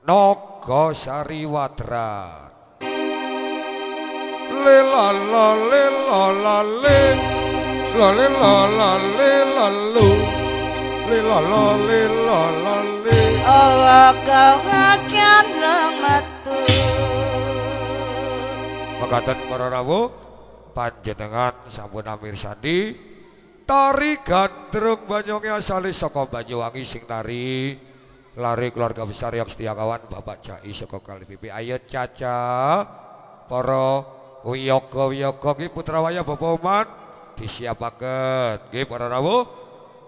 Naga Sariwadran. Lelala lelala le lelala lelalu lelala lelala le awak-awakan ramatu. Mekaten para rawuh panjenengan sampun amirsani tari gandrung Banyuwangi asale saka Banyuwangi sing nari lari keluarga besar yang setia kawan Bapak Jai saka Kalipipi. Ayo Caca para wiyaga-wiyaga nggih Putrawaya Bapak Oman disiapaken nggih para rawuh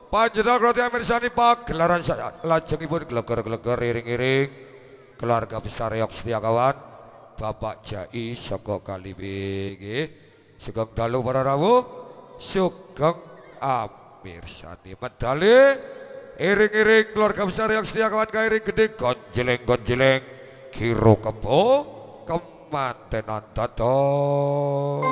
panjenengan roti amirsani pagelaran lajengipun gleger-gleger iring-iring keluarga besar yang setia kawan Bapak Jai saka Kalipipi nggih. Sugeng dalu para rawuh sugeng amirsani medali iring-iring keluarga besar yang setia kawan kairing gede gonjeleng-gonjeleng kiro kebo kemantenan dados.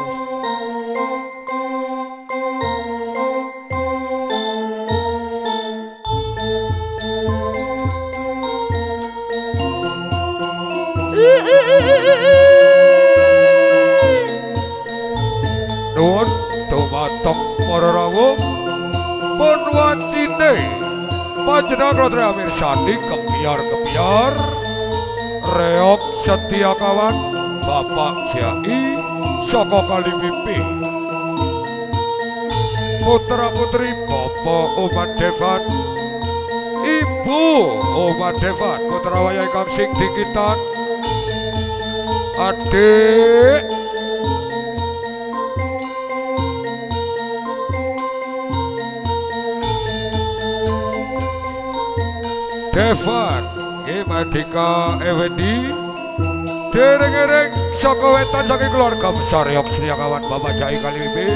Nuwun dumateng para rawuh pun wacine panjenengan roti amirsani kebiar-kebiar reok setia kawan Bapak Jai saka Kalipipi putra-putri Bapak Oman Devan Ibu Oman Devan Putrawaya ingkang sing dikitan adik Devan Madika Effendi dereng-dereng saka wetan saking keluarga besar yang setia kawan Bapak Jai Kalipipi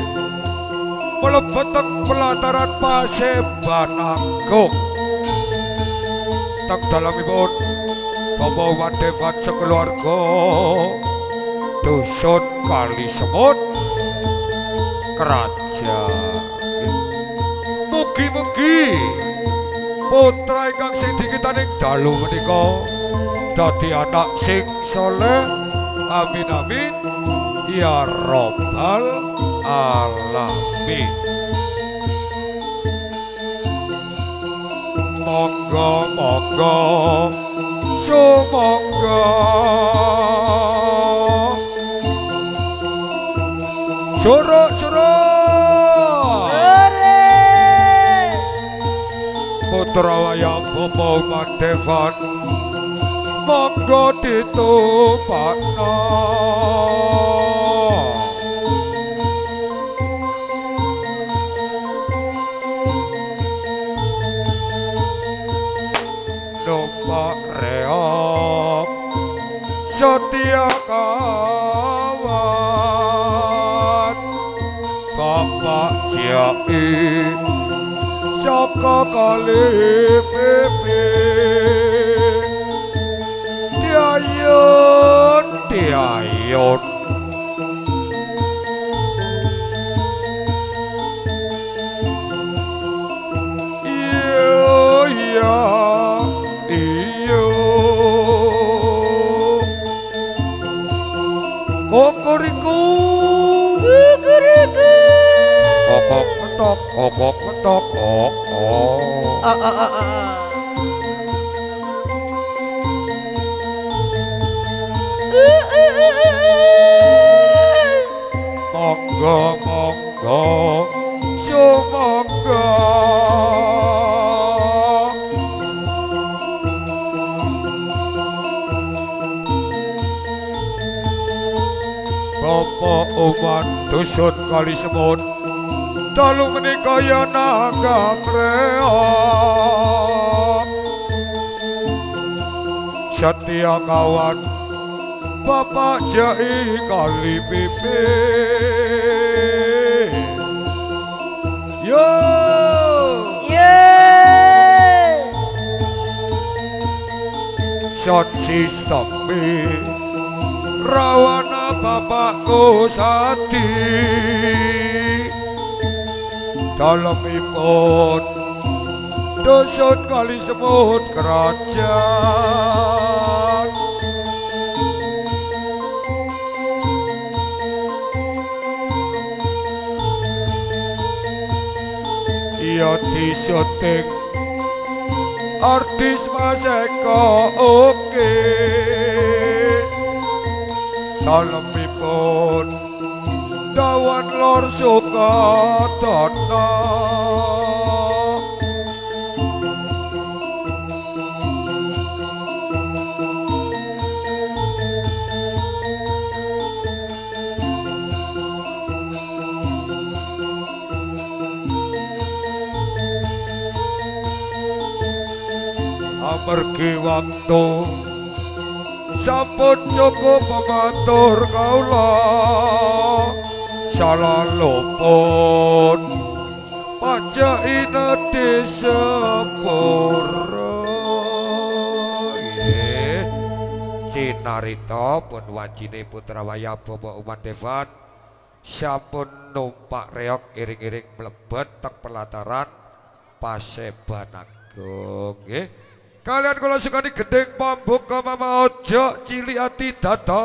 mlebet pelataran Paseban Agung tak dalamipun Bapak Oman Devan sekeluarga dusun Kali Semut kerajaan. Mugi-mugi putra ingkang sing dikitaning dalu menika dadi anak sing saleh. Amin amin ya rabbal alamin. Monggo monggo sumangga suruh Putrawaya Bapak Oman Devan monggo ditupakna numpak reok setia kawan Bapak Jai saka Kalipipi diayun diayun iya iya iya kokoriku Guguriku kokok ketok kokok ketok monggo monggo sumangga Bapak Oman dusun Kali Semut dalu menika ya naga reok setia kawan Bapak Jai Kalipipi yo sound system rawana Bapakku Sati dalemipun dusun Kali Semut kerajaan di syuting artis Maseko oke dalemipun dawan lor Sukatana amargi waktu sampun cukup pematur kaula salalupun pajaina disepura nggih cinarita pun wajine putra wayah Bapak Uman Devan sampun numpak reog iring-iring mlebet teng pelataran Paseban Agung nggih. Kalian kula sukani gending pambuka mama ojo cilik ati dato.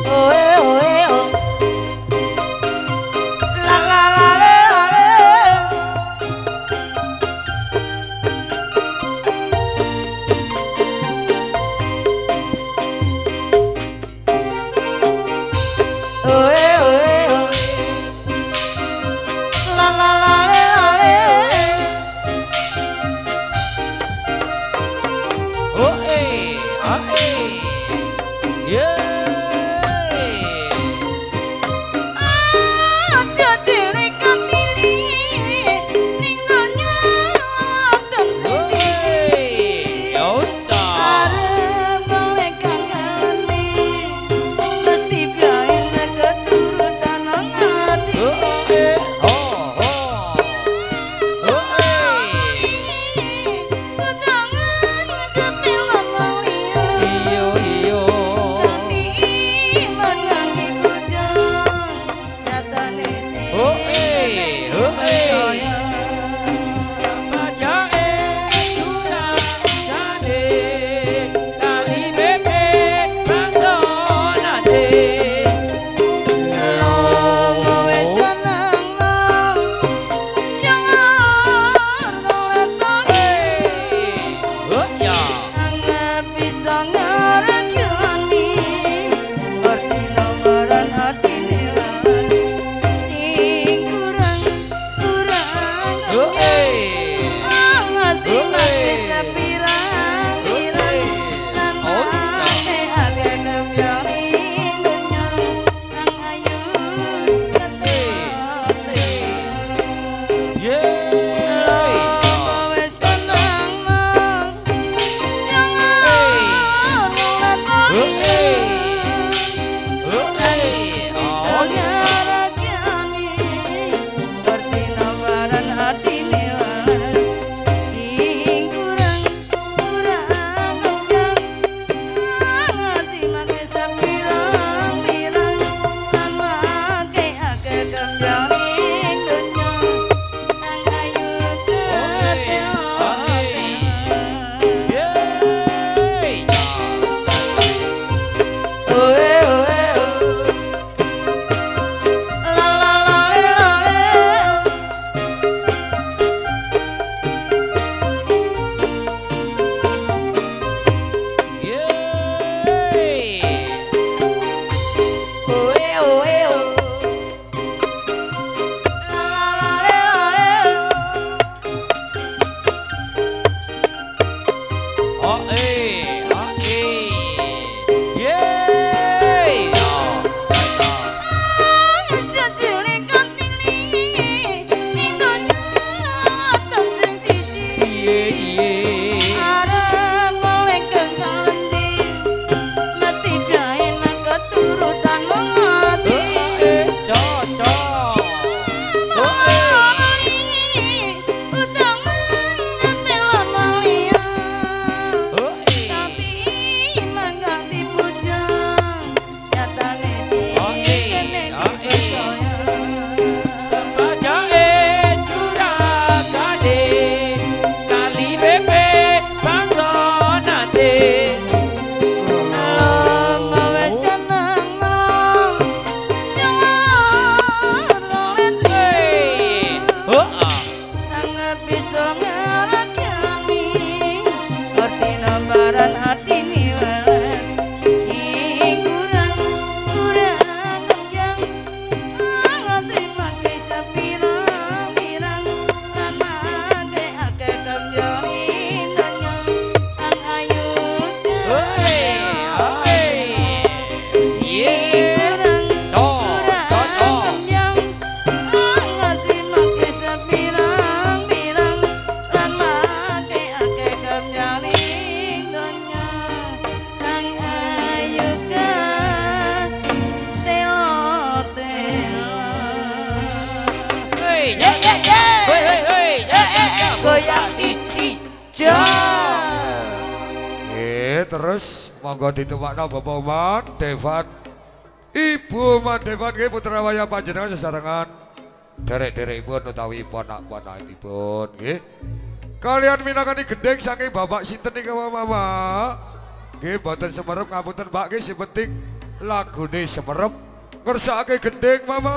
Oe oe o. La la la le la le. Oe oe o. La la la le la le. Oe oe. Yeah. bisa ngerakani ngerti nambaran hati niwelas sing kurang kenyang ngerti pakai sepirang-pirang lan pakai akeh kenyang inanya ang ayu goyang di terus monggo ditumpakno Bapak Uman Devan Ibu Uman Devan nggih putra wayah panjenengan sesarengan derek-derekipun utawi ponak-ponakipun nggih kalian minangkani gendeng saking Bapak sinten nika Mama nggih mboten semerep ngapunten Pak nggih sing penting lagune semerep ngersakake gendeng Mama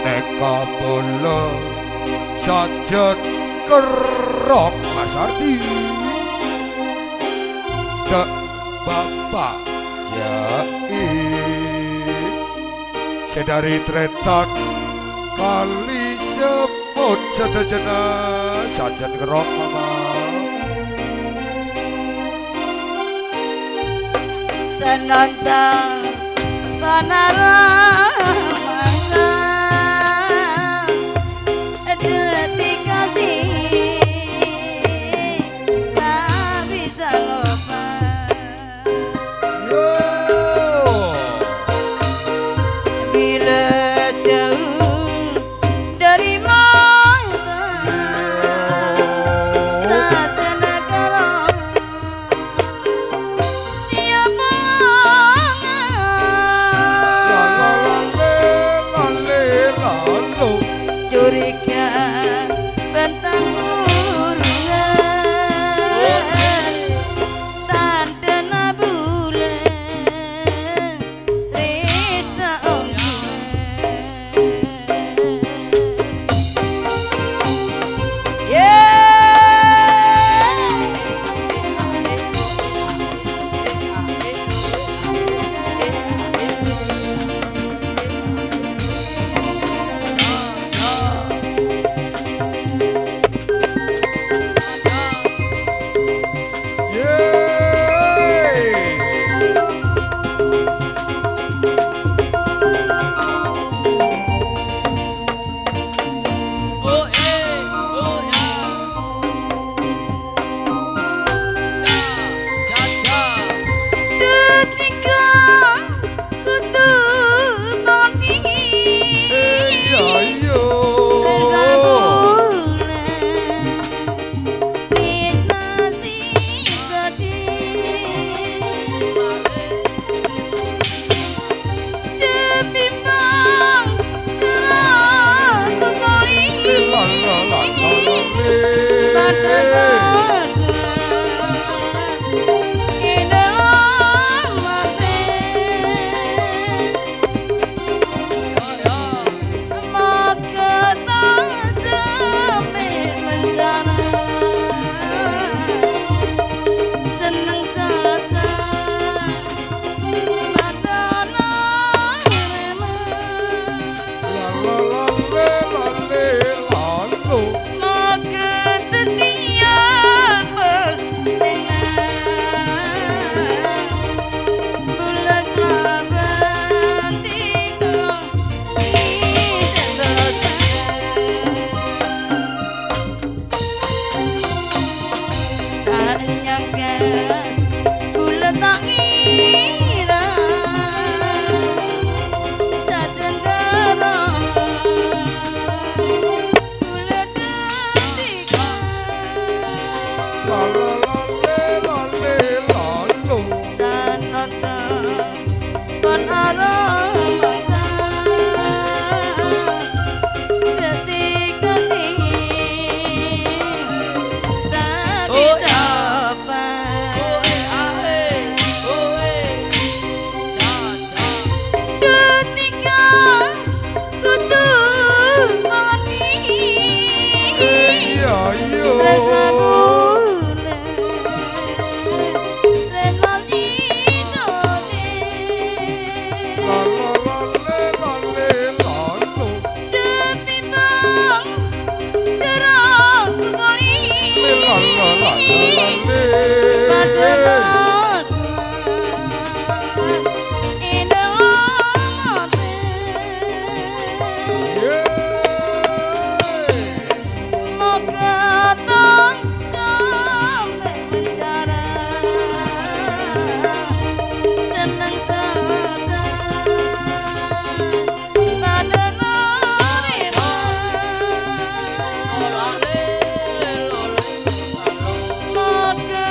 nek kabula sajen kerok Mas Ardi dak Bapak Jai sedari tretan kali semut sedejena sajen kerok Mama senonton panorama detik kasih tak bisa lupa bila jauh dari mata satu negara siapa curiga bentang urungan tandana bulan rita ayo Tresnabune Tresno cinone lale lale lalo Jetimbang Jerang kembali lale Padahal Indah mati Moga sampai penjara senang selesai pada narira moga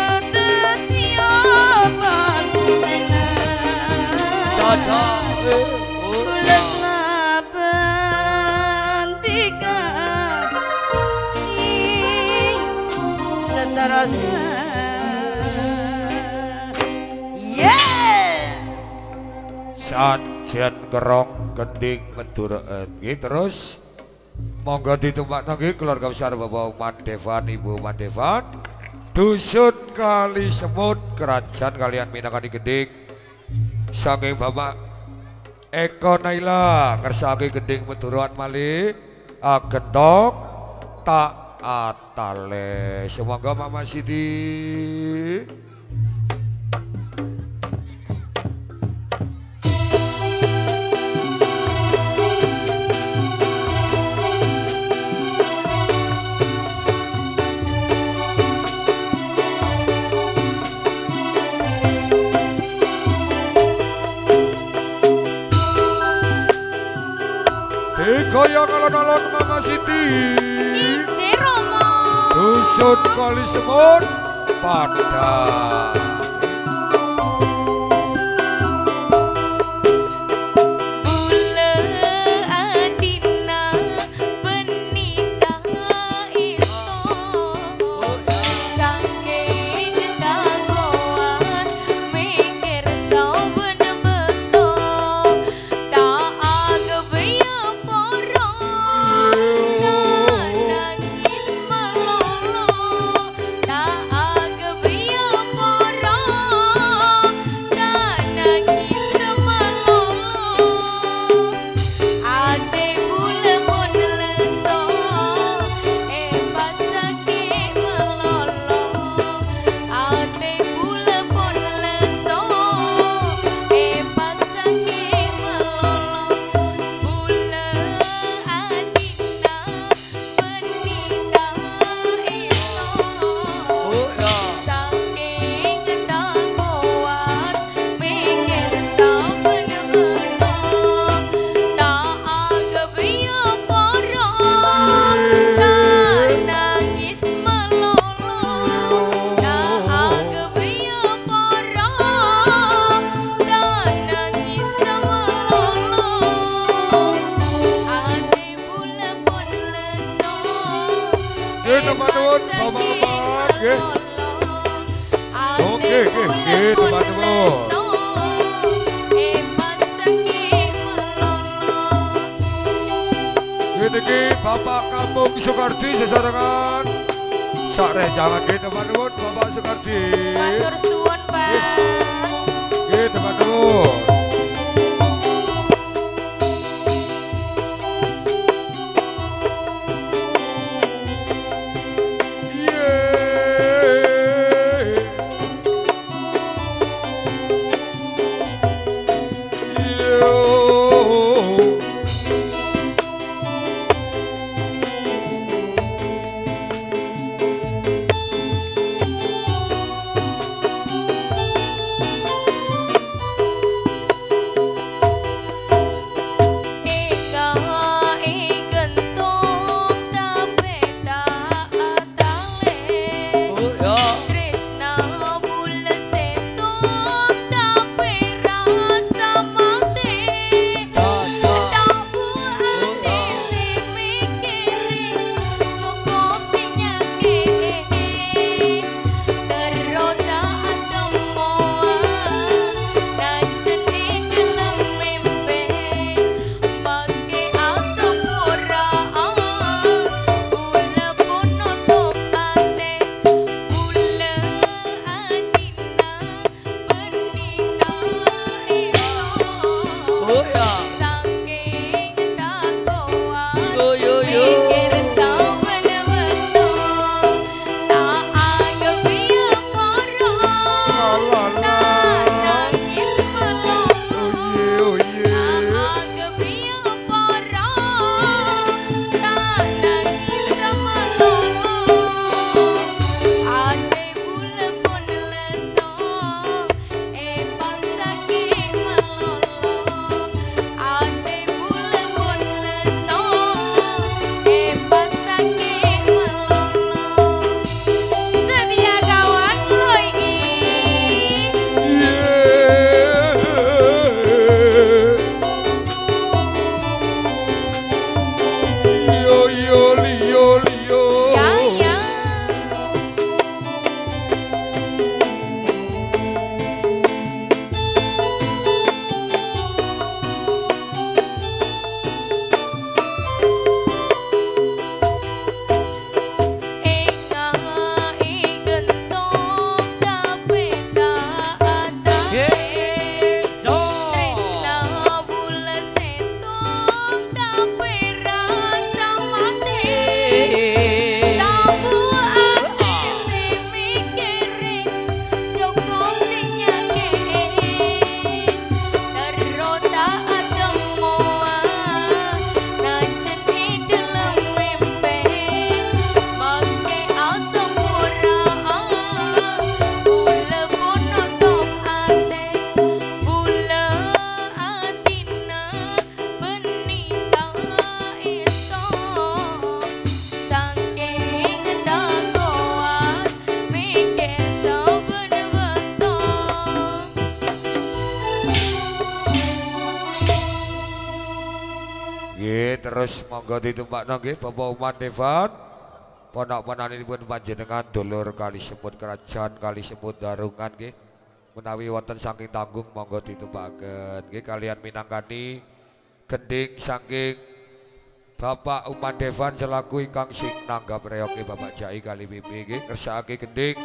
setiap bulan laban tiga seterusnya yeah sajen kerong gending medureen nggih terus monggo ditumbak nggih keluarga besar Bapak Mandevan Ibu Mandevan dusun Kali Semut kerajaan kalian Minangkani Gending saking Bapak Eko Naila ngersake gending meduruan malih agendong tak atale semoga Mama Sidi goyang alon-alon Mama Siti si Romo dusun Kali Semut Padang teman-teman bapak-bapak nggih oke nggih teman-teman ini Bapak Kampung Sukardi sesarengan sak rejangan nggih teman-teman Bapak Sukardi matur suwun Pak nggih teman-teman terus monggo ditumpakno nggih Bapak Uman Devan. Pondok-pondokipun panjenengan dulur kali sebut kerajaan kali sebut darungan nggih. Menawi wonten saking tanggung monggo ditumpaken nggih kalian minangkani gending saking Bapak Uman Devan selaku ingkang sing nanggap reoke Bapak Jai kali pipi nggih kersakake gending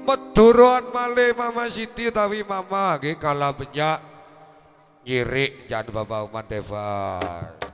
meduroan malih Mama Siti utawi Mama nggih kala benyak nyirik jan Bapak Uman Devan.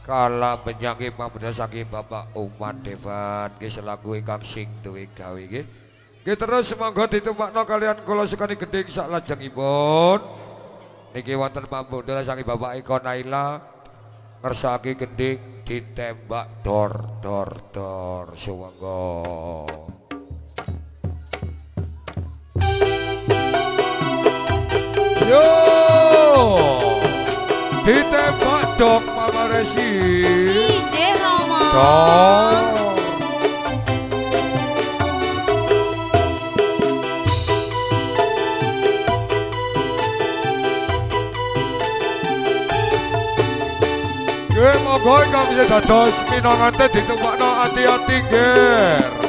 Kala penyakit pamrih saking Bapak Uman Devan nggih selaku ingkang sing duwe gawe nggih. Nggih terus monggo ditumpakno kalian kula sekani gending saklajengipun. Niki wonten pambudal saking Bapak Eko Naila ngersaki gending ditembak dor dor dor sumangga. Yo ditembak dong Mama Resi. Ije Romo. Dong. Nggih monggo ingkang bisa dados minangate ditembakno ati-ati nggih.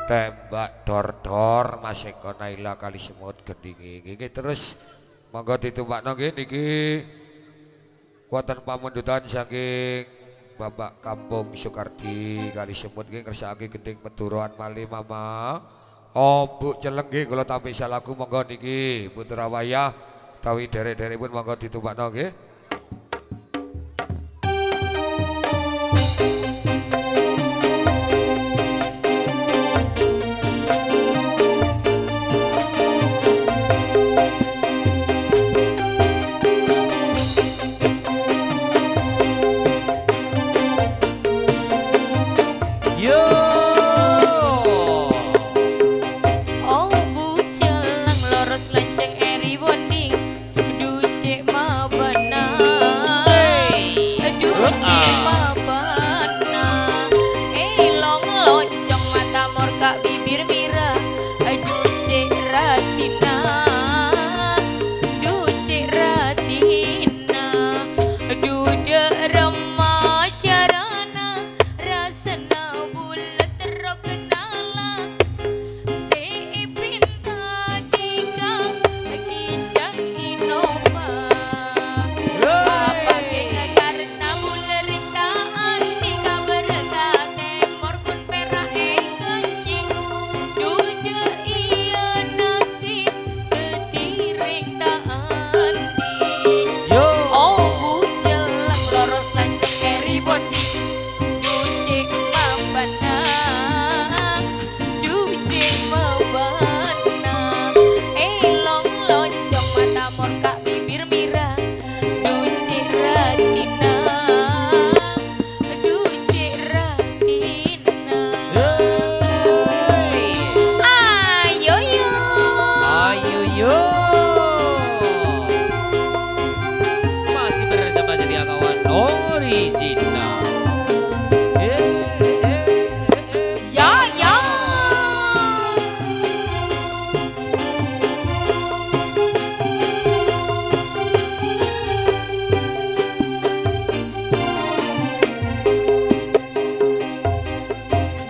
Tembak dor-dor Mas Eko Naila kali semut gendingi nggih terus monggo ditumbakno nggih niki kuatan pamundutan saking Bapak Kampung Sukardi kali semut nggih ngersakake gending Meturuan Mali Mama. Oh Bu Celeng nggih kula tampi salaku monggo niki putra wayah tawi derek-derekipun monggo ditumbakno nggih. Lenceng eri wening ducik mabana bibir Mira, Duci Ratina, Duci Ratina. Ayo yo, Ayo yo. Masih bersama setia kawan original. ya ya.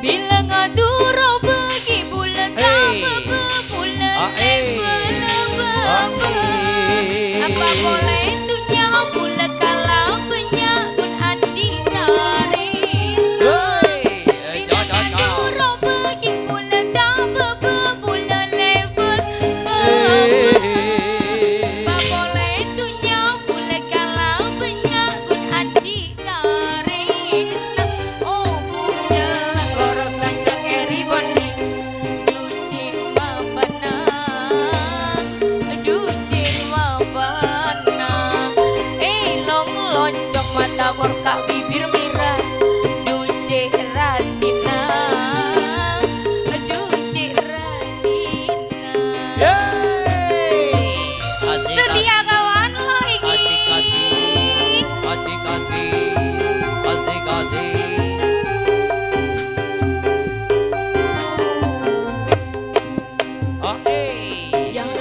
Bila ngaduro bagi bulan apa bulan apa boleh tunya bulan kalau penyakun andi taris. Bila ngaduro bagi bulan apa bulan level apa boleh tunya bulan kalau penyakun andi taris. Oh bujel loros lanjang eri bondi duci mabana long loncong mata morka bibir Mira duci ratina duci ratina. Setia kawan lo iki Asik kasih. yang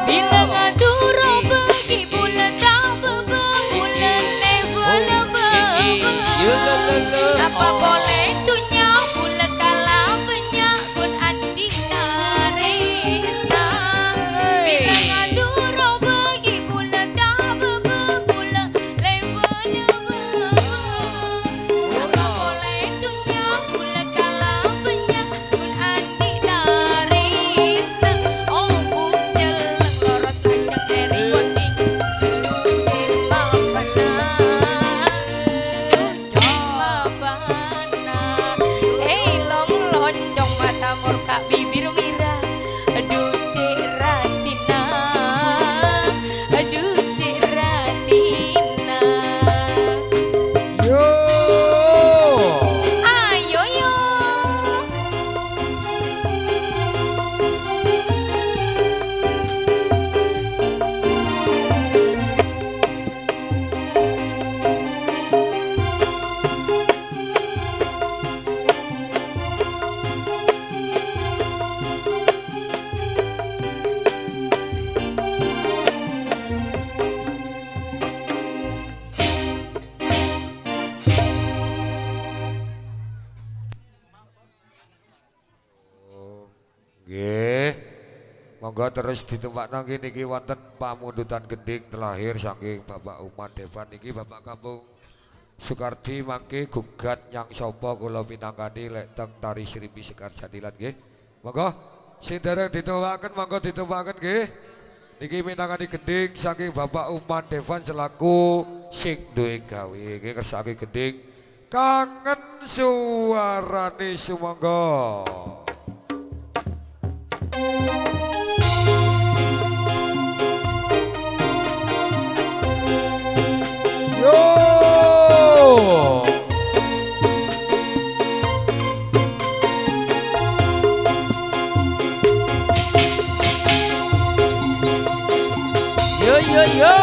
bila ngaduro bagi bulan bulan level apa boleh tunya bulan kala penyakun andi tarisna. Bila ngaduro bagi bulan bulan level apa boleh tunya bulan kala penyakun andi tarisna. Oh bujel loros lanjang eri bondi duci mabana long loncong mata morka bibir Mira duci ratina duci ratina. Yo. Ayo yo. Nggih. Monggo terus ditumpakno niki wonten pamundutan gending telahir saking Bapak Uman Devan niki Bapak Kampung Sukardi mangke gugat nyang sapa kula pinangkani lek teng tari Srimpi Sekar Jatilan nggih. Monggo sing dereng ditumpaken monggo ditumpaken nggih. Niki pinangkani gending saking Bapak Uman Devan selaku sing duwe gawe nggih kersake gending kangen suarane sumangga. Yo. Yo yo yo.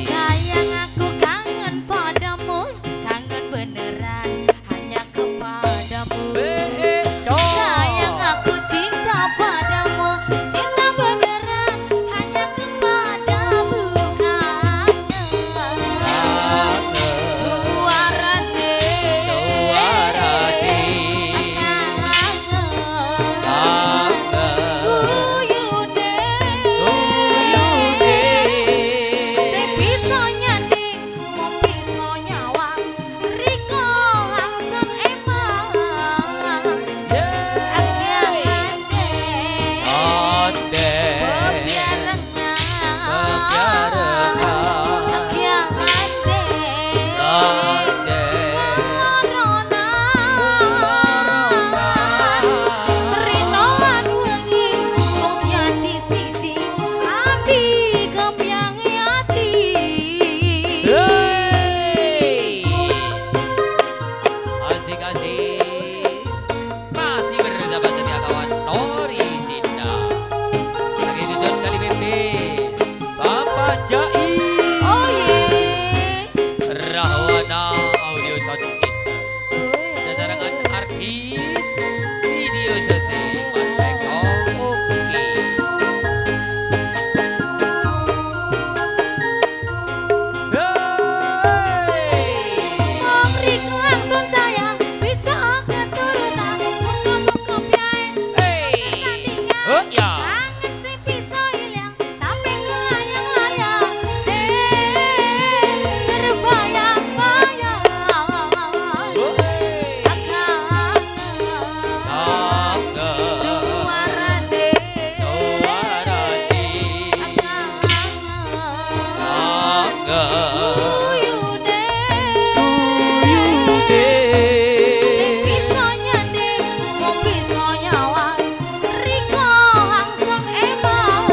Sayang aku kangen padamu, kangen beneran hanya kepadamu. Sayang aku cinta padamu, cinta beneran hanya kepadamu. Kangen suarane artis video syuting Mas Beko Uki. Wong Riko langsung sayang bisa keturunan muka-muka piye sandingan Oh ya. kangen sing bisa hilang sampai kelayang-layang terbayang-bayang suarane uyune sing bisa nyanding mung bisa nyawang Riko langsung emang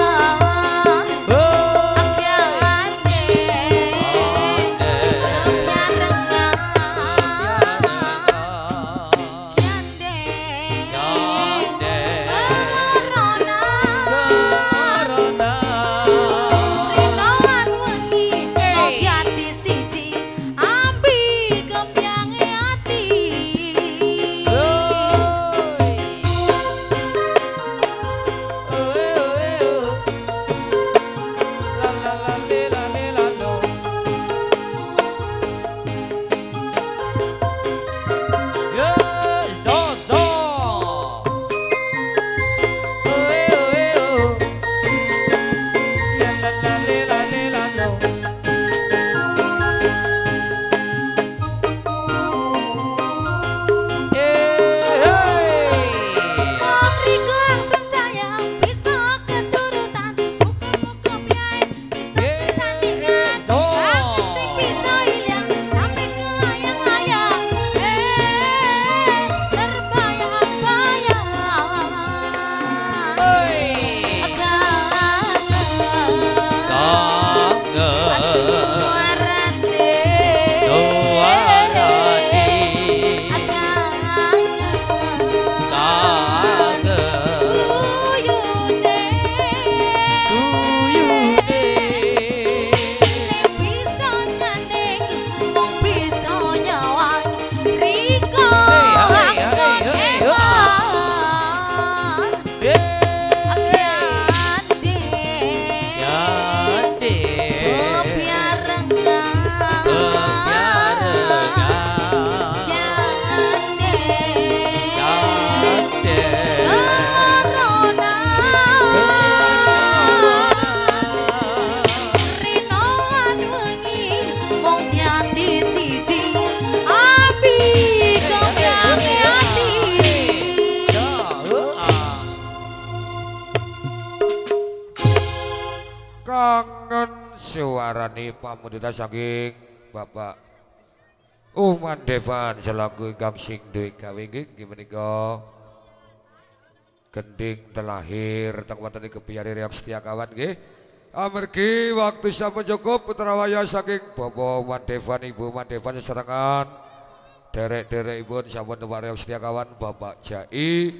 kangen suarane pamundhutan saking Bapak Uman Devan selaku ingkang sing duwe gawe nggih menika gending telahir teng wonten ing Gebyare Reok Setiakawan nggih. Amargi waktu sampun cukup putra wayah saking Bapak Uman Devan Ibu Uman Devan sesarengan derek-derekipun sampun numpak Reok Setiakawan Bapak Jai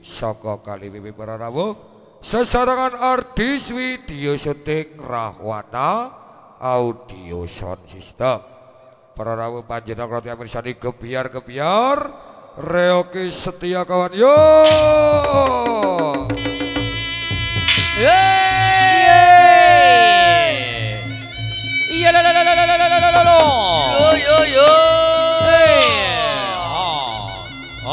saka Kaliwiwi para rawuh. Sesarangan artis video syuting Rahwana audio sound system para rawuh panjenengan Roti Amirsani gebyar-gebyar Reoki Setiakawan yo iya la la la la la la la la la yo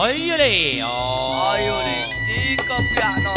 ayo le di kepiano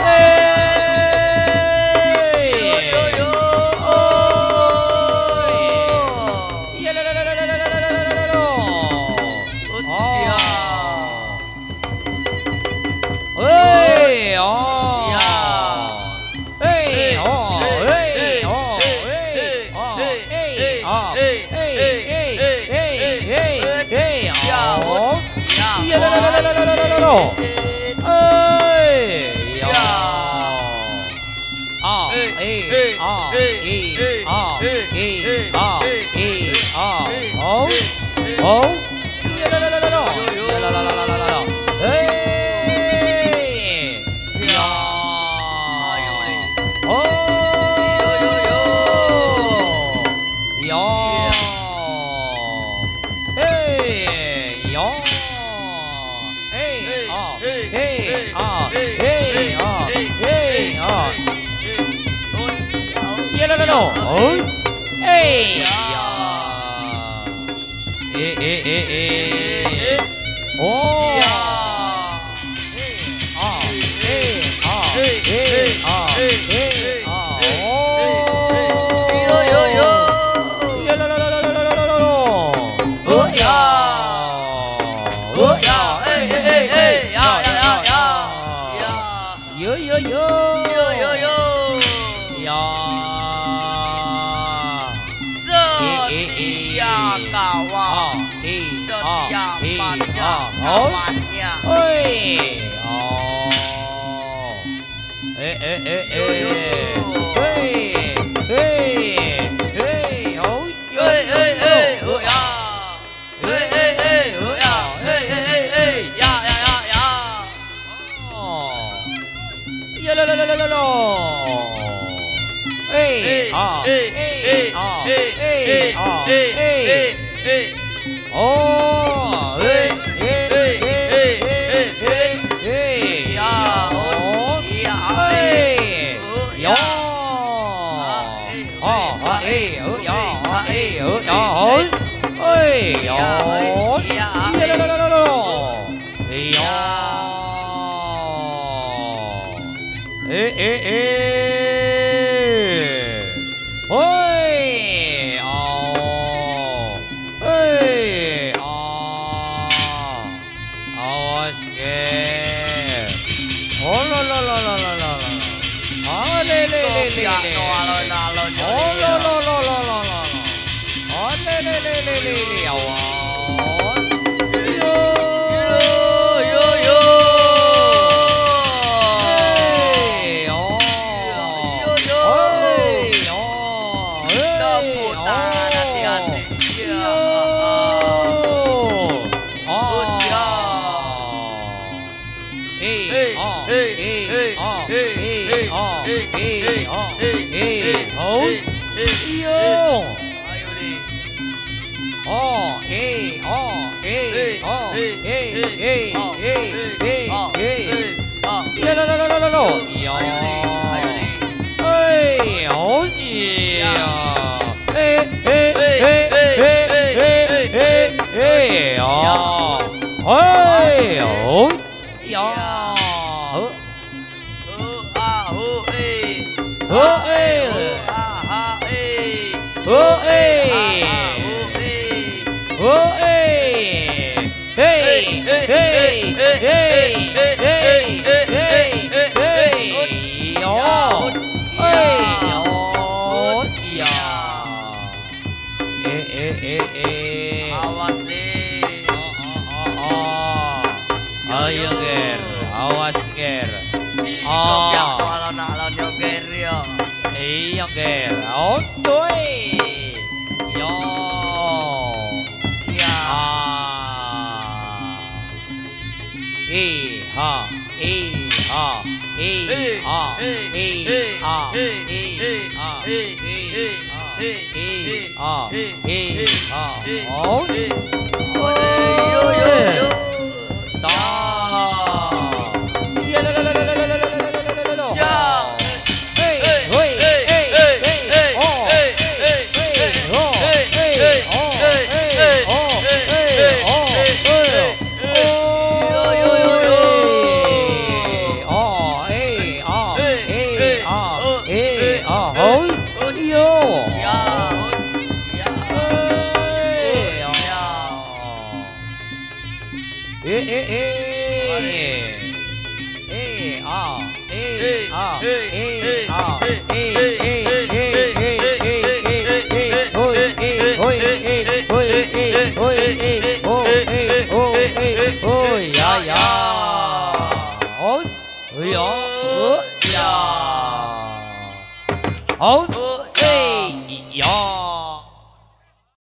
Ôi